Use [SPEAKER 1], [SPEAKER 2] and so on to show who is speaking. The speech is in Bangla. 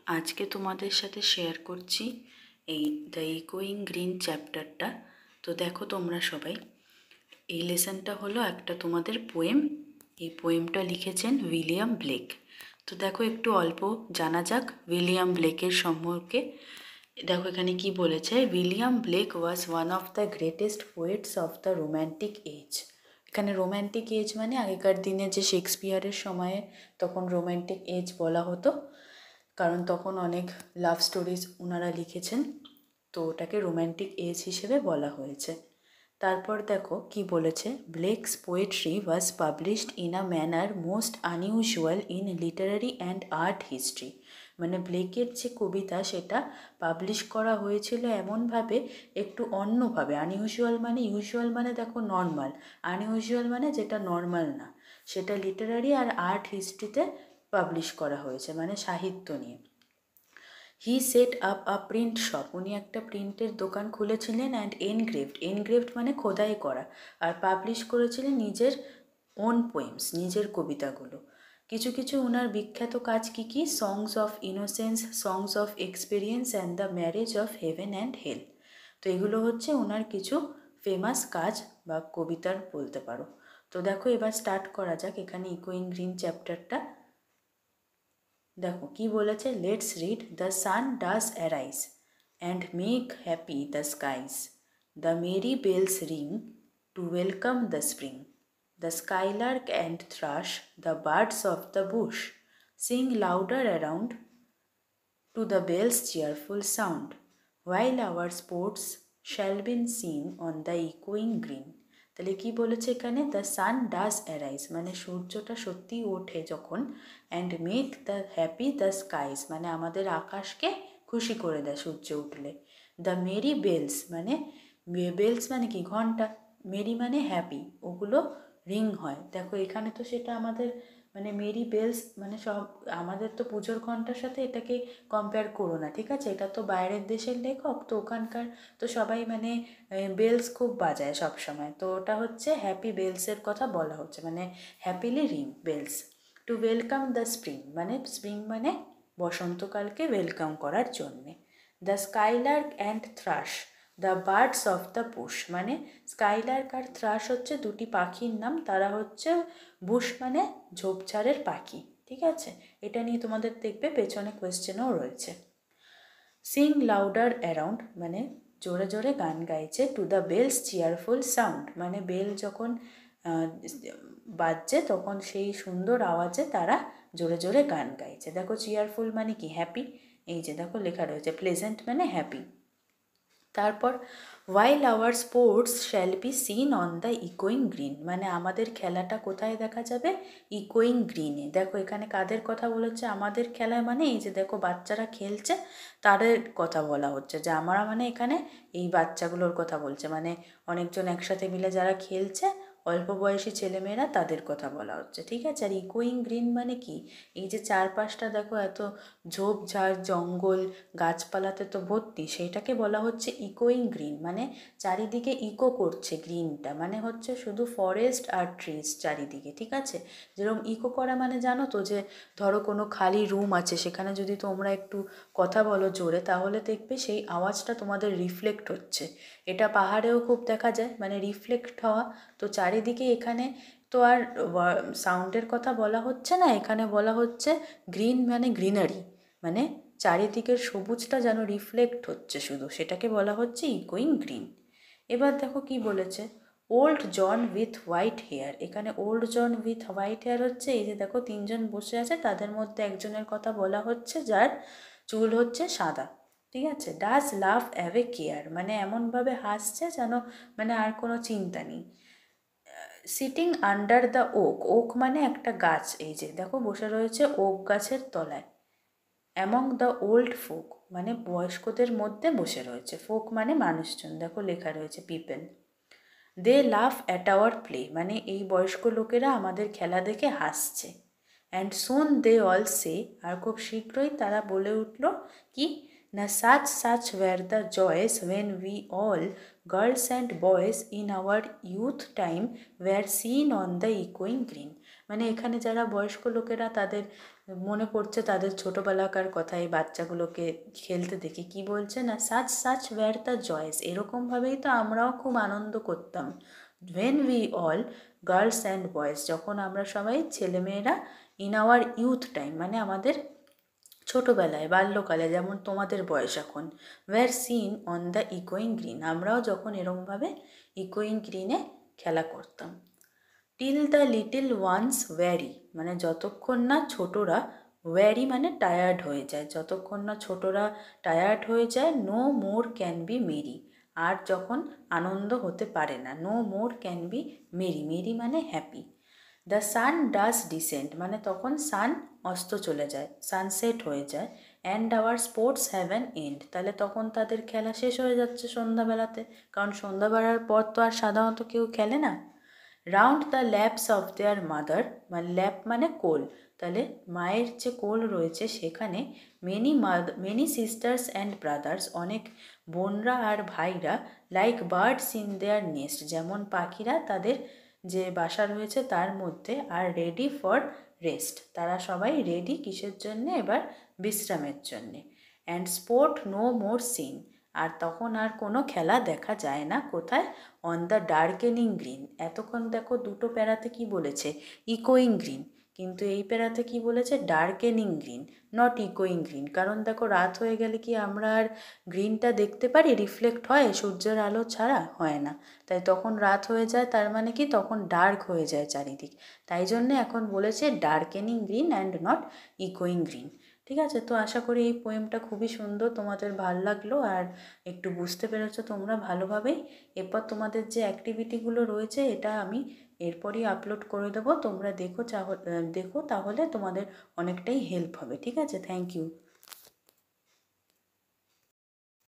[SPEAKER 1] আজকে তোমাদের সাথে শেয়ার করছি এই দ্য ইকোয়িং গ্রিন চ্যাপ্টারটা। তো দেখো তোমরা সবাই, এই লেসনটা হলো একটা তোমাদের পোয়েম। এই পোয়েমটা লিখেছেন উইলিয়াম ব্লেক। তো দেখো একটু অল্প জানা যাক উইলিয়াম ব্লেকের সম্পর্কে। দেখো এখানে কি বলেছে, William Blake was one of the greatest poets of the romantic age. এখানে রোম্যান্টিক এজ মানে আগেকার দিনে যে শেক্সপিয়ারের সময়ে তখন রোম্যান্টিক এজ বলা হতো, কারণ তখন অনেক লাভ স্টোরিজ ওনারা লিখেছেন, তো ওটাকে রোম্যান্টিক এজ হিসেবে বলা হয়েছে। তারপর দেখো কি বলেছে, Blake's poetry was published in a manner most unusual in literary and art history. মানে ব্লেকের যে কবিতা সেটা পাবলিশ করা হয়েছিল এমনভাবে, একটু অন্যভাবে। আনইউজুয়াল মানে, ইউজুয়াল মানে দেখো নর্মাল, আনইউজুয়াল মানে যেটা নর্মাল না, সেটা লিটারারি আর আর্ট হিস্ট্রিতে পাবলিশ করা হয়েছে, মানে সাহিত্য নিয়ে। He set up a print shop, উনি একটা প্রিন্টের দোকান খুলেছিলেন। অ্যান্ড এনগ্রেভড মানে খোদাই করা, আর পাবলিশ করেছিলেন নিজের ওন পোয়েমস, নিজের কবিতাগুলো। কিছু কিছু ওনার বিখ্যাত কাজ কী কী, songs of innocence, songs of experience and the marriage of heaven and hell. তো এগুলো হচ্ছে ওনার কিছু ফেমাস কাজ বা কবিতার বলতে পারো। তো দেখো এবার স্টার্ট করা যাক এখানে ইকোয়িং গ্রিন চ্যাপ্টারটা। দেখো কি বলেছে, let's read. The sun does arise and make happy the skies, the merry bells ring to welcome the spring, the skylark and thrush, the birds of the bush sing louder around to the bells cheerful sound, while our sports shall be seen on the echoing green। তাহলে কি বলেছে এখানে, দ্য সান ডাজ অ্যারাইজ মানে সূর্যটা সত্যি ওঠে যখন, and make the happy the skies মানে আমাদের আকাশকে খুশি করে দেয় সূর্য উঠলে। দ্য মেরি বেলস মানে, বেলস মানে কি ঘন্টা, মেরি মানে হ্যাপি, ওগুলো রিং হয়। দেখো এখানে তো সেটা আমাদের মানে মেরি বেলস মানে সব আমাদের তো পুজোর ঘন্টার সাথে এটাকে কম্পেয়ার করো না, ঠিক আছে? এটা তো বাইরের দেশের লেখক, তো ওখানকার তো সবাই মানে বেলস খুব বাজায় সব সময়, তো ওটা হচ্ছে হ্যাপি বেলসের কথা বলা হচ্ছে, মানে happily ring bells. To welcome the spring মানে স্প্রিং মানে বসন্তকালকে ওয়েলকাম করার জন্যে। The skylark and thrush, the birds of the bush মানে স্কাইলার্ক আর থ্রাশ হচ্ছে দুটি পাখির নাম, তারা হচ্ছে বুশ মানে ঝোপঝাড়ের পাখি, ঠিক আছে? এটা নিয়ে তোমাদের দেখবে পেছনে কোয়েশ্চেনও রয়েছে। সিং লাউডার অ্যারাউন্ড মানে জোরে জোরে গান গাইছে। To the bells cheerful sound মানে বেল যখন বাজছে তখন সেই সুন্দর আওয়াজে তারা জোরে জোরে গান গাইছে। দেখো চেয়ারফুল মানে কি, হ্যাপি, এই যে দেখো লেখা রয়েছে প্লেজেন্ট মানে হ্যাপি। তারপর while our sports shall be seen on the ইকোয়িং গ্রিন মানে আমাদের খেলাটা কোথায় দেখা যাবে, ইকোয়িং গ্রিনে। দেখো এখানে কাদের কথা বলেছে, আমাদের খেলা মানে এই যে দেখো বাচ্চারা খেলছে তাদের কথা বলা হচ্ছে, যে আমরা মানে এখানে এই বাচ্চাগুলোর কথা বলছে, মানে অনেকজন একসাথে মিলে যারা খেলছে, অল্প বয়সী ছেলেমেয়েরা, তাদের কথা বলা হচ্ছে, ঠিক আছে? আর ইকোয়িং গ্রিন মানে কি, এই যে চারপাশটা দেখো এত ঝোপঝাড় জঙ্গল গাছপালাতে তো ভর্তি, সেইটাকে বলা হচ্ছে ইকোয়িং গ্রিন মানে চারিদিকে ইকো করছে, গ্রিনটা মানে হচ্ছে শুধু ফরেস্ট আর ট্রিজ চারিদিকে, ঠিক আছে? যেরকম ইকো করা মানে জানো তো, যে ধরো কোনো খালি রুম আছে, সেখানে যদি তোমরা একটু কথা বলো জোরে, তাহলে দেখবে সেই আওয়াজটা তোমাদের রিফ্লেক্ট হচ্ছে। এটা পাহাড়েও খুব দেখা যায়, মানে রিফ্লেক্ট হওয়া। তো চারিদিকে এখানে তো আর সাউন্ডের কথা বলা হচ্ছে না, এখানে বলা হচ্ছে গ্রিন মানে গ্রিনারি, মানে চারিদিকের সবুজটা যেন রিফ্লেক্ট হচ্ছে শুধু, সেটাকে বলা হচ্ছে ইকোয়িং গ্রিন। এবার দেখো কি বলেছে, old John with white hair. এখানে old John with white hair হচ্ছে এই যে দেখো তিনজন বসে আছে, তাদের মধ্যে একজনের কথা বলা হচ্ছে যার চুল হচ্ছে সাদা, ঠিক আছে? ডাজ লাভ অ্যাভে কেয়ার মানে এমনভাবে হাসছে যেন মানে আর কোনো চিন্তা নেই। Sitting under the oak, oak মানে একটা গাছ, এই যে দেখো বসে রয়েছে ওক গাছের তলায়। অ্যামং দ্য ওল্ড ফোক মানে বয়স্কদের মধ্যে বসে রয়েছে, ফোক মানে মানুষজন, দেখো লেখা রয়েছে people. They laugh at our play মানে এই বয়স্ক লোকেরা আমাদের খেলা দেখে হাসছে। অ্যান্ড সুন দে অল সে আর খুব শীঘ্রই তারা বলে উঠল কি না, such such were the joys when we all girls and boys in our youth time were seen on the ইকোয়িং গ্রিন মানে এখানে যারা বয়স্ক লোকেরা তাদের মনে পড়ছে তাদের ছোটোবেলাকার কথা, এই বাচ্চাগুলোকে খেলতে দেখে কি বলছে না, such such were the joys, এরকমভাবেই তো আমরাও খুব আনন্দ করতাম। when we all girls and boys, যখন আমরা সবাই ছেলেমেয়েরা ইন আওয়ার ইউথ টাইম, মানে আমাদের ছোটোবেলায় বাল্যকালে, যেমন তোমাদের বয়স এখন, ওয়ার সিন অন দ্য ইকোয়িং গ্রিন, আমরাও যখন এরমভাবে ইকোয়িং গ্রিনে খেলা করতাম। Till the little ones weary, মানে যতক্ষণ না ছোটরা, ওয়ারি মানে টায়ার্ড হয়ে যায়, যতক্ষণ না ছোটরা টায়ার্ড হয়ে যায়, no more can be merry, আর যখন আনন্দ হতে পারে না, no more can be merry, merry মানে happy. The sun does descend, মানে তখন সান অস্ত চলে যায়, সানসেট হয়ে যায়। And our sports have an end, তাহলে তখন তাদের খেলা শেষ হয়ে যাচ্ছে সন্ধ্যাবেলাতে, কারণ সন্ধ্যা বেলার পর তো আর সাধারণত কেউ খেলে না। Round the lapse of their mother, মানে ল্যাপ মানে কোল, তাহলে মায়ের যে কোল রয়েছে সেখানে মেনি সিস্টার্স অ্যান্ড ব্রাদার্স, অনেক বোনরা আর ভাইরা, like birds in their nest, যেমন পাখিরা তাদের যে বাসা রয়েছে তার মধ্যে, আর রেডি ফর রেস্ট, তারা সবাই রেডি কিসের জন্যে, এবার বিশ্রামের জন্যে। And sport no more seen, আর তখন আর কোনো খেলা দেখা যায় না, কোথায়, অন দ্য ডার্কেনিং গ্রিন, এতক্ষণ দেখো দুটো প্যারাতে কি বলেছে, ইকোয়িং গ্রিন, কিন্তু এই প্যারাতে কি বলেছে, ডার্কেনিং গ্রিন, নট ইকোয়িং গ্রিন, কারণ দেখো রাত হয়ে গেলে কি আমরা আর গ্রিনটা দেখতে পারি, রিফ্লেক্ট হয় সূর্যের আলো ছাড়া, হয় না, তাই তখন রাত হয়ে যায়, তার মানে কি তখন ডার্ক হয়ে যায় চারিদিক, তাই জন্যে এখন বলেছে ডার্কেনিং গ্রিন অ্যান্ড নট ইকোয়িং গ্রিন। ঠিক আছে, তো আশা করি এই পোয়েমটা খুবই সুন্দর, তোমাদের ভাল লাগলো আর একটু বুঝতে পেরেছো তোমরা ভালোভাবেই। এরপর তোমাদের যে অ্যাক্টিভিটিগুলো রয়েছে এটা আমি এরপরই আপলোড করে দেবো, তোমরা দেখো, দেখো, তাহলে তোমাদের অনেকটাই হেল্প হবে। ঠিক আছে, থ্যাংক ইউ।